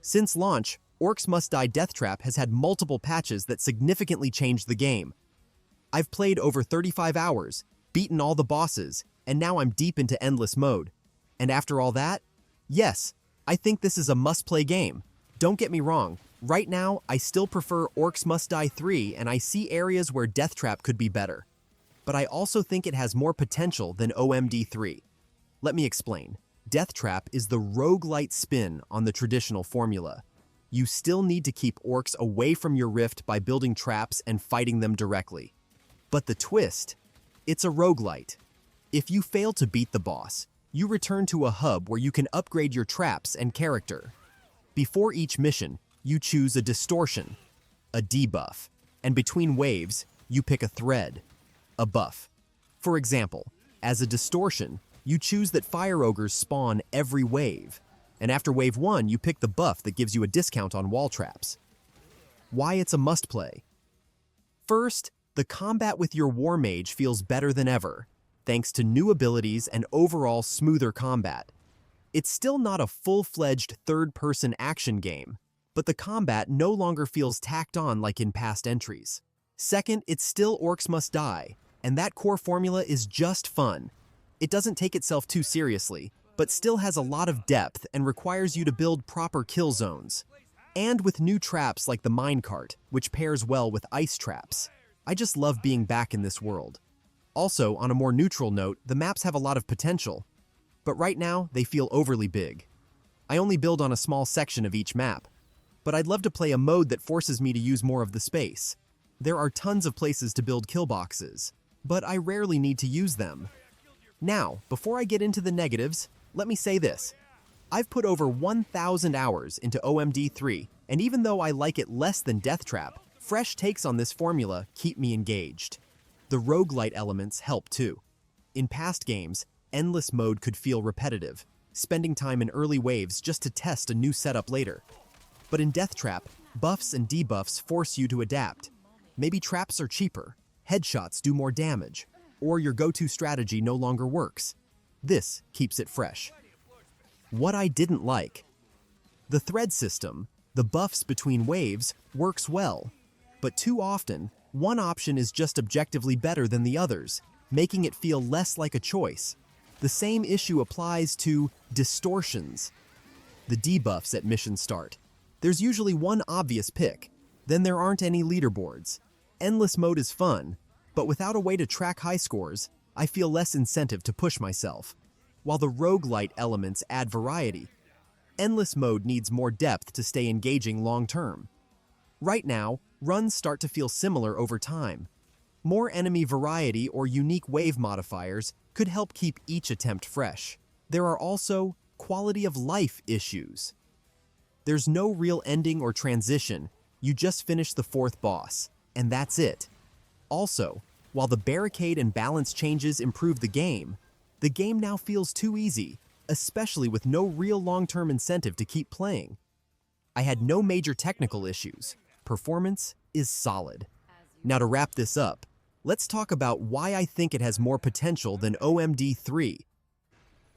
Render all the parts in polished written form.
Since launch, Orcs Must Die Deathtrap has had multiple patches that significantly changed the game. I've played over 35 hours, beaten all the bosses, and now I'm deep into endless mode. And after all that, yes, I think this is a must-play game. Don't get me wrong, right now I still prefer Orcs Must Die 3 and I see areas where Deathtrap could be better. But I also think it has more potential than OMD 3. Let me explain. Deathtrap is the roguelite spin on the traditional formula. You still need to keep orcs away from your rift by building traps and fighting them directly. But the twist? It's a roguelite. If you fail to beat the boss, you return to a hub where you can upgrade your traps and character. Before each mission, you choose a distortion, a debuff, and between waves, you pick a thread, a buff. For example, as a distortion, you choose that fire ogres spawn every wave, and after wave 1, you pick the buff that gives you a discount on wall traps. Why it's a must-play? First, the combat with your Warmage feels better than ever, thanks to new abilities and overall smoother combat. It's still not a full-fledged third-person action game, but the combat no longer feels tacked on like in past entries. Second, it's still Orcs Must Die, and that core formula is just fun. It doesn't take itself too seriously, but still has a lot of depth and requires you to build proper kill zones. And with new traps like the minecart, which pairs well with ice traps. I just love being back in this world. Also, on a more neutral note, the maps have a lot of potential, but right now they feel overly big. I only build on a small section of each map, but I'd love to play a mode that forces me to use more of the space. There are tons of places to build kill boxes, but I rarely need to use them. Now, before I get into the negatives, let me say this. I've put over 1,000 hours into OMD 3, and even though I like it less than Deathtrap, fresh takes on this formula keep me engaged. The roguelite elements help too. In past games, endless mode could feel repetitive, spending time in early waves just to test a new setup later. But in Deathtrap, buffs and debuffs force you to adapt. Maybe traps are cheaper, headshots do more damage, or your go-to strategy no longer works. This keeps it fresh. What I didn't like. The thread system, the buffs between waves, works well, but too often, one option is just objectively better than the others, making it feel less like a choice. The same issue applies to distortions. The debuffs at mission start. There's usually one obvious pick, then there aren't any leaderboards. Endless mode is fun, but without a way to track high scores, I feel less incentive to push myself. While the roguelite elements add variety, endless mode needs more depth to stay engaging long-term. Right now, runs start to feel similar over time. More enemy variety or unique wave modifiers could help keep each attempt fresh. There are also quality of life issues. There's no real ending or transition, you just finish the 4th boss, and that's it. Also, while the barricade and balance changes improve the game now feels too easy, especially with no real long-term incentive to keep playing. I had no major technical issues. Performance is solid. Now to wrap this up, let's talk about why I think it has more potential than OMD 3.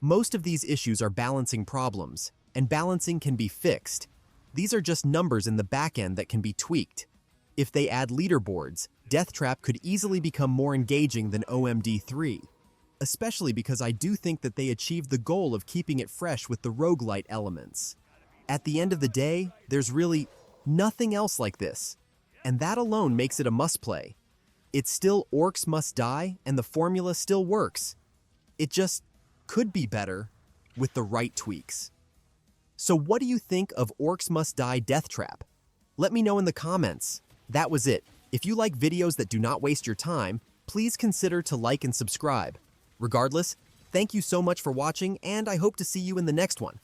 Most of these issues are balancing problems, and balancing can be fixed. These are just numbers in the back end that can be tweaked. If they add leaderboards, Deathtrap could easily become more engaging than OMD 3, especially because I do think that they achieved the goal of keeping it fresh with the roguelite elements. At the end of the day, there's really nothing else like this, and that alone makes it a must-play. It's still Orcs Must Die, and the formula still works. It just could be better with the right tweaks. So what do you think of Orcs Must Die Deathtrap? Let me know in the comments. That was it. If you like videos that do not waste your time, please consider to like and subscribe. Regardless, thank you so much for watching, and I hope to see you in the next one.